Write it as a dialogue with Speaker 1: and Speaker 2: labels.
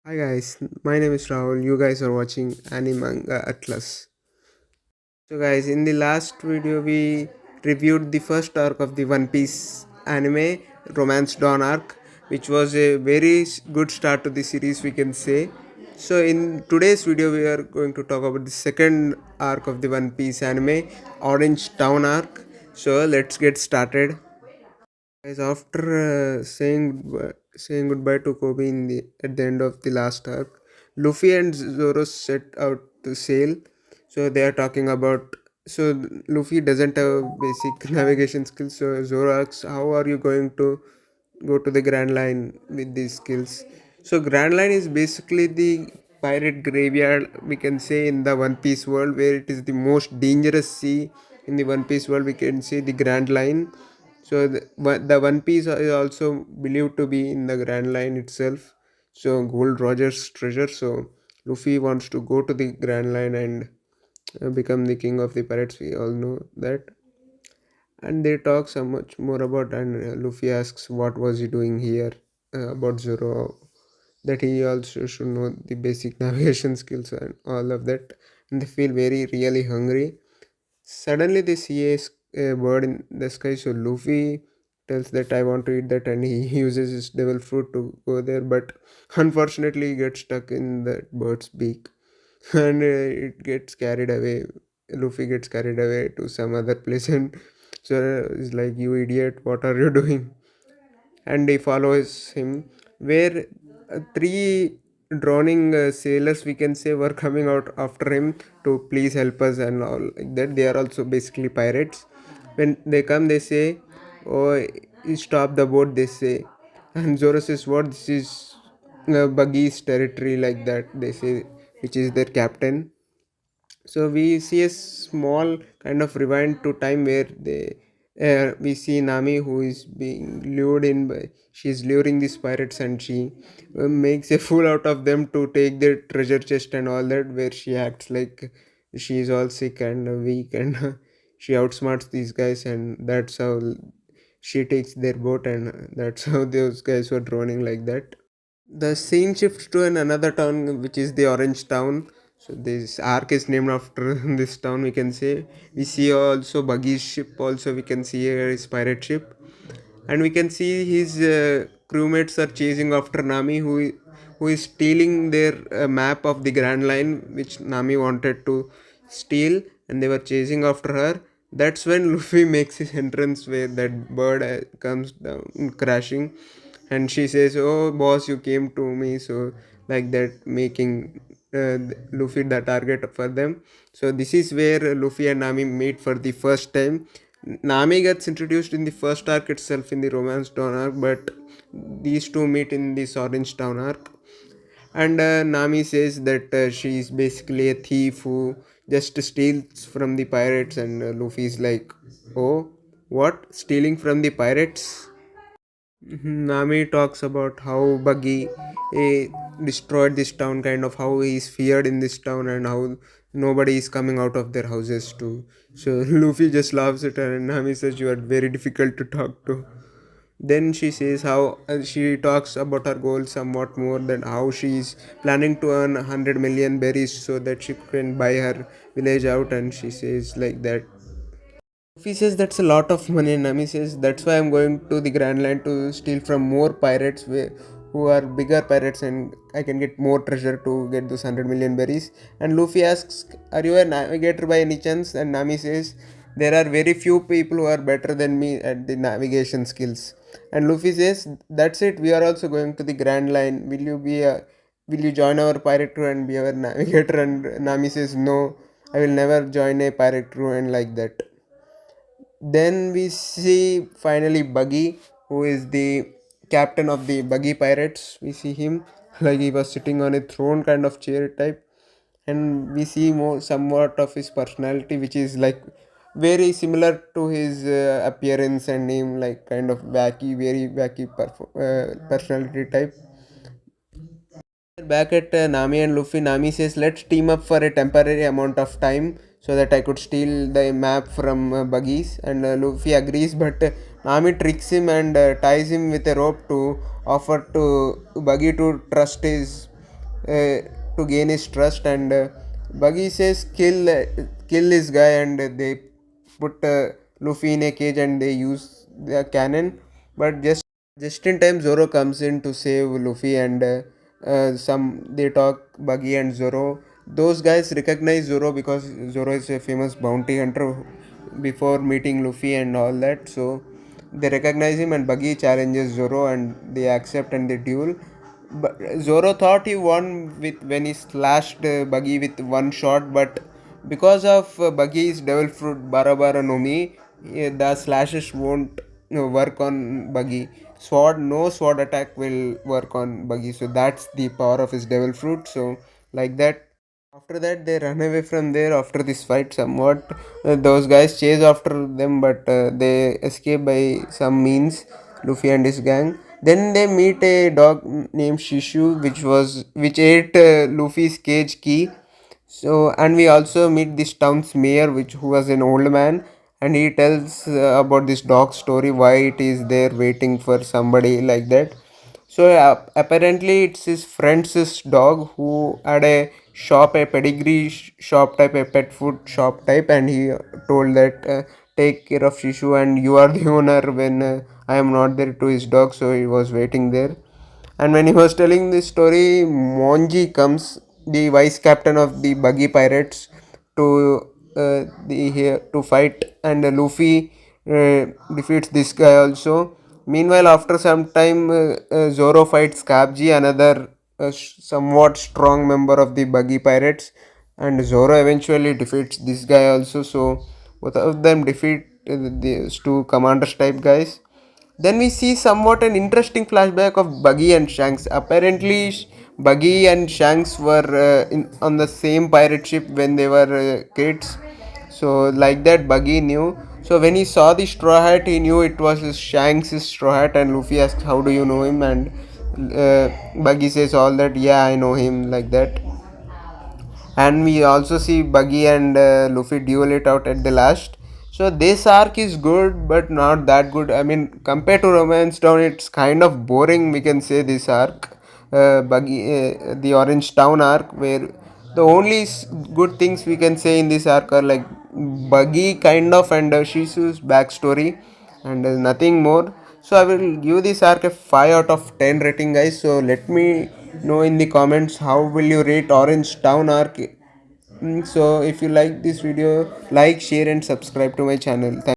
Speaker 1: Hi guys, my name is Rahul. You guys are watching Animanga Atlas. So guys, in the last video we reviewed the first arc of the One Piece anime, Romance Dawn arc, which was a very good start to the series we can say. So in today's video we are going to talk about the second arc of the One Piece anime, Orange Town arc. So let's get started. Guys, after saying goodbye to Kobe at the end of the last arc, Luffy and Zoro set out to sail. So they are talking about. So Luffy doesn't have basic navigation skills. So Zoro asks, "How are you going to go to the Grand Line with these skills?" So Grand Line is basically the pirate graveyard we can say in the One Piece world, where it is the most dangerous sea in the One Piece world. We can see the Grand Line. So the One Piece is also believed to be in the Grand Line itself. So Gold Roger's treasure. So Luffy wants to go to the Grand Line and become the king of the pirates. We all know that. And they talk so much more about. And Luffy asks, "What was he doing here?" About Zoro. That he also should know the basic navigation skills and all of that. And they feel very really hungry. Suddenly they see a bird in the sky, so Luffy tells that I want to eat that, and he uses his devil fruit to go there, but unfortunately he gets stuck in that bird's beak and it gets carried away. Luffy gets carried away to some other place and so is like, "You idiot, what are you doing?" And he follows him where three drowning sailors we can say were coming out after him to please help us and all like that. They are also basically pirates. When they come they say, "Oh, you stop the boat," they say. And Zoro says, "What, this is Buggy's territory," like that they say, which is their captain. So we see a small kind of rewind to time where we see Nami who is being lured in by, she's luring these pirates and she makes a fool out of them to take their treasure chest and all that, where she acts like she is all sick and weak and she outsmarts these guys, and that's how she takes their boat, and that's how those guys were droning like that. The scene shifts to another town, which is the Orange Town. So this arc is named after this town. We can say we see also Buggy's ship. Also, we can see here his pirate ship, and we can see his crewmates are chasing after Nami, who is stealing their map of the Grand Line, which Nami wanted to steal, and they were chasing after her. That's when Luffy makes his entrance, where that bird comes down crashing, and she says, "Oh boss, you came to me," so like that, making Luffy the target for them. So this is where Luffy and Nami meet for the first time. Nami gets introduced in the first arc itself in the Romance Town arc, but these two meet in this Orange Town arc. And Nami says that she is basically a thief who just steals from the pirates, and Luffy is like, "Oh, what? Stealing from the pirates?" Nami talks about how Buggy destroyed this town, kind of how he is feared in this town, and how nobody is coming out of their houses too. So Luffy just laughs at her, and Nami says, "You are very difficult to talk to." Then she says how she talks about her goal somewhat more, than how she is planning to earn 100 million berries so that she can buy her village out, and she says like that. Luffy says that's a lot of money, and Nami says that's why I'm going to the Grand Line to steal from more pirates who are bigger pirates, and I can get more treasure to get those 100 million berries. And Luffy asks, "Are you a navigator by any chance?" And Nami says, "There are very few people who are better than me at the navigation skills." And Luffy says, "That's it. We are also going to the Grand Line. Will you join our pirate crew and be our navigator?" And Nami says, "No, I will never join a pirate crew," and like that. Then we see finally Buggy, who is the captain of the Buggy Pirates. We see him like he was sitting on a throne kind of chair type, and we see more somewhat of his personality, which is like very similar to his appearance and name, like kind of wacky, very wacky personality type. Back at Nami and Luffy, Nami says, "Let's team up for a temporary amount of time so that I could steal the map from Buggies." And Luffy agrees, but Nami tricks him and ties him with a rope to offer to Buggy to trust his to gain his trust. And Buggy says, kill this guy, and they put Luffy in a cage and they use their cannon. But just in time, Zoro comes in to save Luffy, and some they talk Buggy and Zoro. Those guys recognize Zoro because Zoro is a famous bounty hunter before meeting Luffy and all that. So they recognize him, and Buggy challenges Zoro, and they accept and they duel. But Zoro thought he won with when he slashed Buggy with one shot, but because of Buggy's devil fruit Barabara no Mi, the slashes won't work on Buggy. No sword attack will work on Buggy. So that's the power of his devil fruit. So like that. After that, they run away from there after this fight somewhat. Those guys chase after them, but they escape by some means, Luffy and his gang. Then they meet a dog named Shishu, which ate Luffy's cage key. So, and we also meet this town's mayor, who was an old man, and he tells about this dog story, why it is there waiting for somebody like that. So apparently it's his friend's dog who had a shop, a pedigree shop type, a pet food shop type, and he told that take care of Shishu and you are the owner when I am not there, to his dog. So he was waiting there. And when he was telling this story, Monji comes, the vice captain of the Buggy Pirates, to the here to fight, and Luffy defeats this guy also. Meanwhile, after some time, Zoro fights Kabji, another somewhat strong member of the Buggy Pirates, and Zoro eventually defeats this guy also. So both of them defeat these two commanders type guys. Then we see somewhat an interesting flashback of Buggy and Shanks. Apparently, Buggy and Shanks were on the same pirate ship when they were kids. So, like that, Buggy knew. So, when he saw the straw hat, he knew it was Shanks' straw hat. And Luffy asked, "How do you know him?" And Buggy says, "All that, yeah, I know him," like that. And we also see Buggy and Luffy duel it out at the last. So this arc is good, but not that good. I mean, compared to Romance Town, it's kind of boring. We can say this arc, the Orange Town arc, where the only good things we can say in this arc are like Buggy kind of and Shisu's backstory, and nothing more. So I will give this arc a 5 out of 10 rating, guys. So let me know in the comments how will you rate Orange Town arc. So if you like this video, like, share and subscribe to my channel.